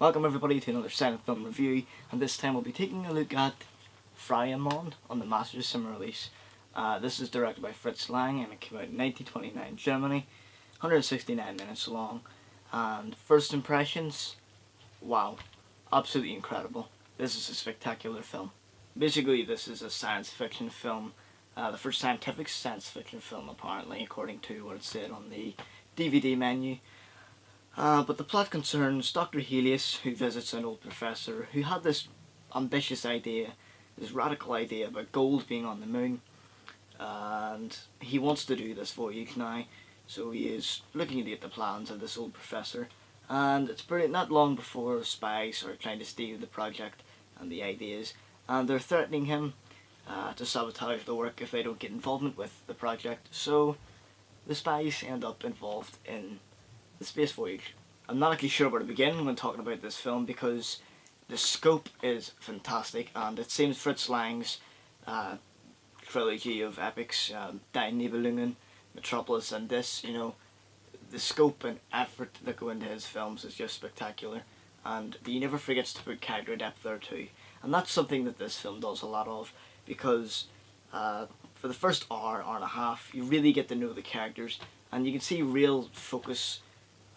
Welcome everybody to another silent film review, and this time we'll be taking a look at Frau and Mond on the Master Cinema release. This is directed by Fritz Lang and it came out in 1929 in Germany, 169 minutes long, and first impressions, wow, absolutely incredible. This is a spectacular film. Basically this is a science fiction film, the first scientific science fiction film apparently, according to what it said on the DVD menu. But the plot concerns Dr. Helios, who visits an old professor who had this ambitious idea, this radical idea about gold being on the moon, and he wants to do this voyage now, so he is looking at the plans of this old professor, and it's pretty not long before spies are trying to steal the project and the ideas, and they're threatening him to sabotage the work if they don't get involvement with the project, so the spies end up involved in the space voyage. I'm not actually sure where to begin when talking about this film because the scope is fantastic, and it seems Fritz Lang's trilogy of epics, Die Nibelungen, Metropolis and this, the scope and effort that go into his films is just spectacular, and he never forgets to put character depth there too, and that's something that this film does a lot of, because for the first hour and a half you really get to know the characters and you can see real focus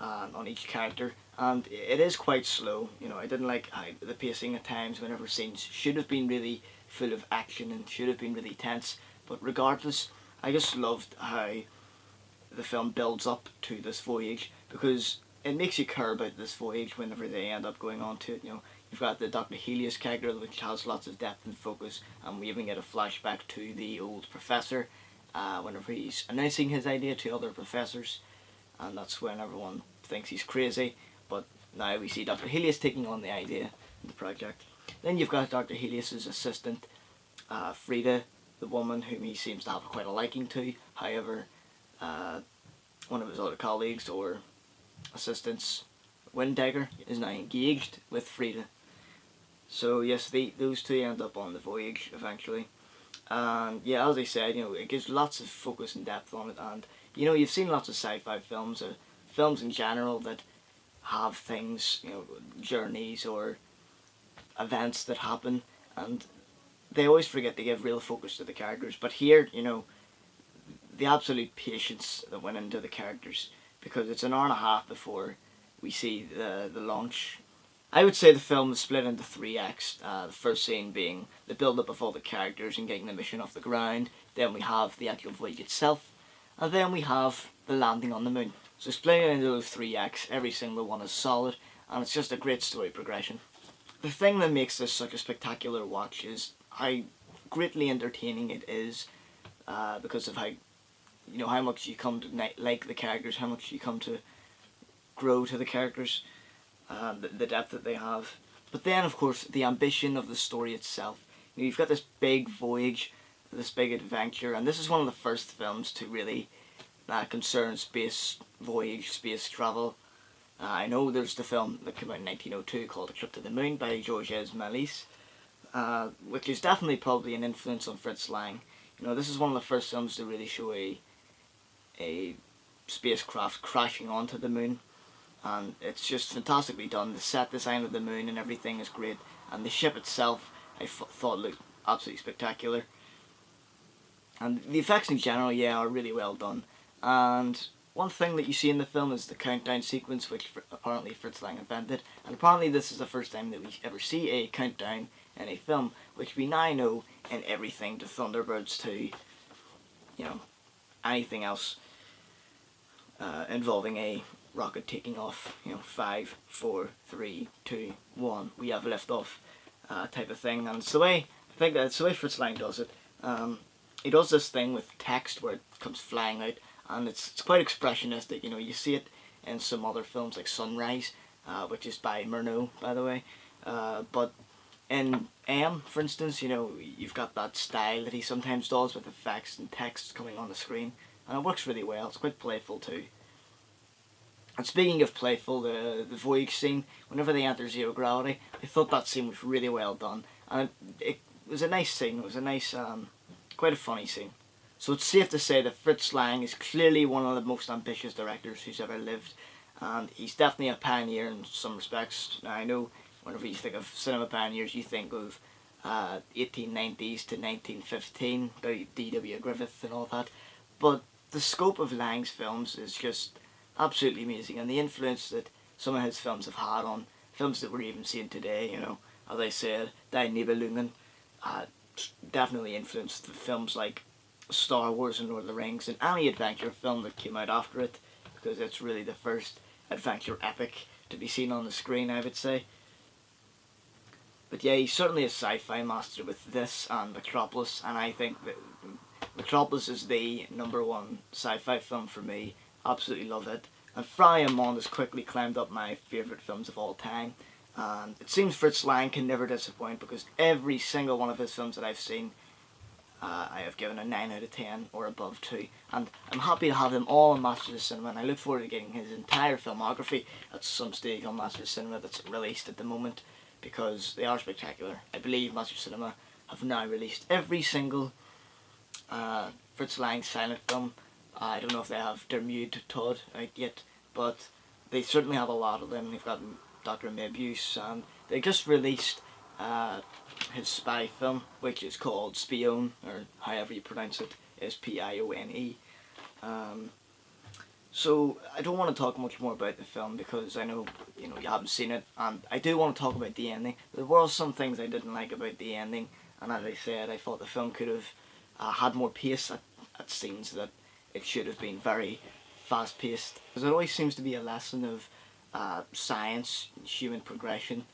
on each character, and it is quite slow. I didn't like the pacing at times whenever scenes should have been really full of action and should have been really tense, but regardless I just loved how the film builds up to this voyage, because it makes you care about this voyage whenever they end up going on to it. You've got the Dr. Helios character, which has lots of depth and focus, and we even get a flashback to the old professor whenever he's announcing his idea to other professors, and that's when everyone thinks he's crazy, but now we see Dr. Helios taking on the idea, the project. Then you've got Dr. Helios' assistant, Frida, the woman whom he seems to have quite a liking to. However, one of his other colleagues or assistants, Windegger, is now engaged with Frida. So yes, those two end up on the voyage eventually. And yeah, as I said, it gives lots of focus and depth on it, and you've seen lots of sci-fi films, films in general that have things, journeys or events that happen, and they always forget to give real focus to the characters. But here, the absolute patience that went into the characters, because it's an hour and a half before we see the launch. I would say the film is split into three acts. The first scene being the build-up of all the characters and getting the mission off the ground. Then we have the actual voyage itself. And then we have the landing on the moon. So split it into those three acts, every single one is solid, and it's just a great story progression. The thing that makes this such a spectacular watch is how greatly entertaining it is, because of how much you come to like the characters, how much you come to grow to the characters, the depth that they have. But then, of course, the ambition of the story itself. You've got this big voyage, this big adventure, and this is one of the first films to really concern space voyage, space travel. I know there's the film that came out in 1902 called A Trip to the Moon by Georges Méliès, which is definitely probably an influence on Fritz Lang. This is one of the first films to really show a spacecraft crashing onto the moon, and it's just fantastically done. The set design of the moon and everything is great, and the ship itself I thought looked absolutely spectacular. And the effects in general, are really well done. And one thing that you see in the film is the countdown sequence, which apparently Fritz Lang invented. And apparently this is the first time that we ever see a countdown in a film, which we now know in everything to Thunderbirds to, anything else involving a rocket taking off. 5, 4, 3, 2, 1, we have liftoff type of thing. And it's the way, I think that's the way Fritz Lang does it. He does this thing with text where it comes flying out, and it's quite expressionistic. You see it in some other films like Sunrise, which is by Murnau, by the way. But in M, for instance, you've got that style that he sometimes does with effects and text coming on the screen, and it works really well. It's quite playful too. And speaking of playful, the voyage scene, whenever they enter zero gravity, I thought that scene was really well done, and it was a nice scene. It was a nice, quite a funny scene. So it's safe to say that Fritz Lang is clearly one of the most ambitious directors who's ever lived, and he's definitely a pioneer in some respects. Now, I know whenever you think of cinema pioneers, you think of 1890s to 1915, D.W. Griffith and all that, but the scope of Lang's films is just absolutely amazing, and the influence that some of his films have had on films that we're even seeing today, you know, as I said, Die Nibelungen definitely influenced the films like Star Wars and Lord of the Rings, and any adventure film that came out after it, because it's really the first adventure epic to be seen on the screen, I would say. But yeah, he's certainly a sci-fi master with this and Metropolis, and I think that Metropolis is the #1 sci-fi film for me. Absolutely love it. And Frau and Mond has quickly climbed up my favourite films of all time. And it seems Fritz Lang can never disappoint, because every single one of his films that I've seen, I have given a 9 out of 10 or above too. And I'm happy to have them all on Masters of Cinema, and I look forward to getting his entire filmography at some stage on Masters of Cinema that's released at the moment, because they are spectacular. I believe Masters of Cinema have now released every single Fritz Lang silent film. I don't know if they have Der Mute Todd out yet, but they certainly have a lot of them. They've got Dr. Mebius, and they just released his spy film, which is called Spion, or however you pronounce it, is Pione. So I don't want to talk much more about the film, because I know you haven't seen it, and I do want to talk about the ending. There were some things I didn't like about the ending, and as I said, I thought the film could have had more pace at scenes that it should have been very fast paced. Because it always seems to be a lesson of science, human progression,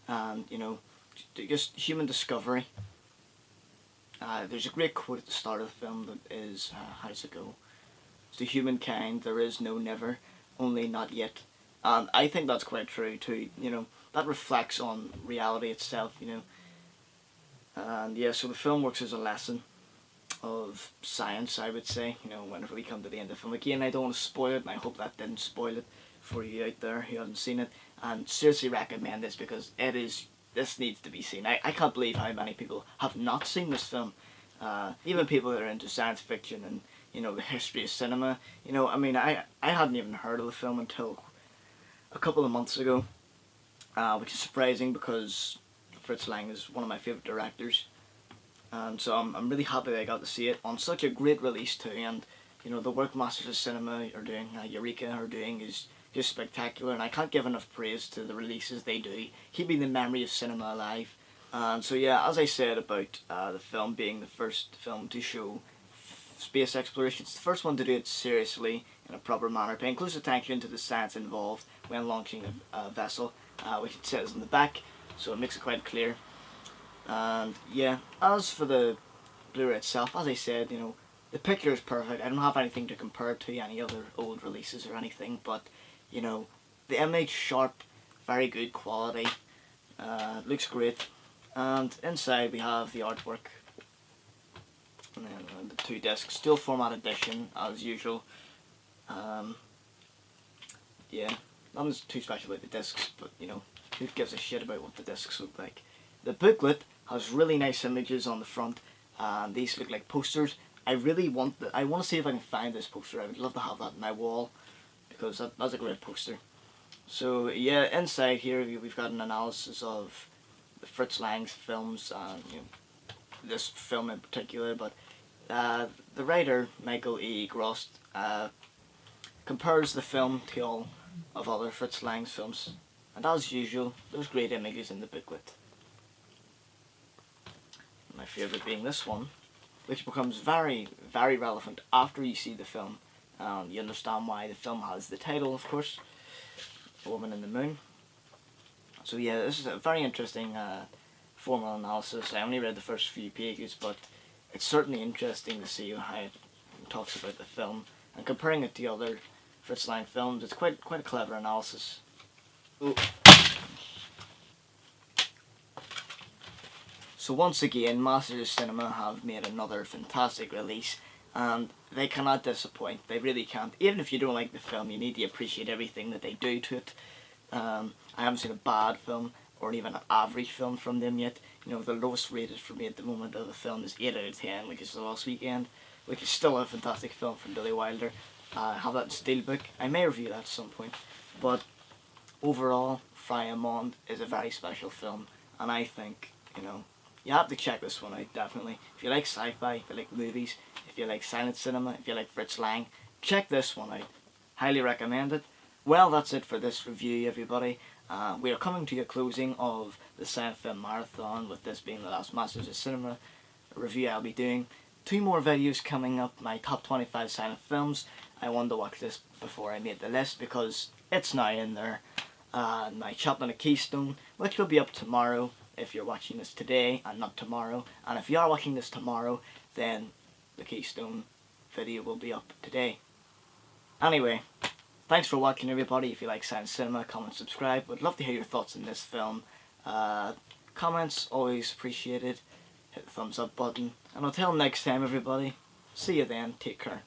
and just human discovery. There's a great quote at the start of the film that is, how does it go? To humankind there is no never, only not yet. And I think that's quite true too, that reflects on reality itself, And yeah, so the film works as a lesson of science, I would say, whenever we come to the end of the film. Again, I don't want to spoil it, and I hope that didn't spoil it for you out there who haven't seen it. And seriously recommend this, because this needs to be seen. I can't believe how many people have not seen this film. Even people that are into science fiction and the history of cinema. I mean, I hadn't even heard of the film until a couple of months ago, which is surprising, because Fritz Lang is one of my favourite directors, and so I'm really happy that I got to see it on such a great release too. And the work Masters of Cinema are doing, Eureka are doing, is just spectacular, and I can't give enough praise to the releases they do, keeping the memory of cinema alive. And so yeah, as I said about the film being the first film to show space exploration, it's the first one to do it seriously in a proper manner, paying close attention to the science involved when launching a vessel, which it says on the back, so it makes it quite clear. And yeah, as for the Blu-ray itself, as I said, the picture is perfect. I don't have anything to compare it to any other old releases or anything, but the image sharp, very good quality, looks great. And inside we have the artwork, and then the 2 discs, still format edition as usual. Yeah, nothing's too special about the discs, but who gives a shit about what the discs look like. The booklet has really nice images on the front, and these look like posters. I want to see if I can find this poster. I would love to have that on my wall, because that's a great poster. So yeah, inside here we've got an analysis of the Fritz Lang's films, and this film in particular, but the writer, Michael E. Grost, compares the film to all of other Fritz Lang's films, and as usual, there's great images in the booklet. My favourite being this one, which becomes very, very relevant after you see the film, and you understand why the film has the title, of course, A Woman in the Moon. So yeah, this is a very interesting formal analysis. I only read the first few pages, but it's certainly interesting to see how it talks about the film, and comparing it to other Fritz Lang films. It's quite a clever analysis. Ooh. So once again, Masters of Cinema have made another fantastic release, and they cannot disappoint. They really can't. Even if you don't like the film, you need to appreciate everything that they do to it. I haven't seen a bad film or even an average film from them yet. The lowest rated for me at the moment of the film is 8 out of 10, which is The Lost Weekend, which is still a fantastic film from Billy Wilder. I have that in Steelbook. I may review that at some point. But overall, Frau, Mond is a very special film, and I think, you know, you have to check this one out, definitely. If you like sci-fi, if you like movies, if you like silent cinema, if you like Fritz Lang, check this one out. Highly recommend it. Well, that's it for this review, everybody. We are coming to a closing of the Silent Film Marathon, with this being the last Masters of Cinema review I'll be doing. 2 more videos coming up, my top 25 silent films. I wanted to watch this before I made the list because it's now in there. My Chopped on a Keystone, which will be up tomorrow if you're watching this today and not tomorrow. And if you are watching this tomorrow, then the Keystone video will be up today. Anyway, thanks for watching, everybody. If you like silent cinema, comment, subscribe. Would love to hear your thoughts on this film. Comments, always appreciated. Hit the thumbs up button. And until next time, everybody, see you then. Take care.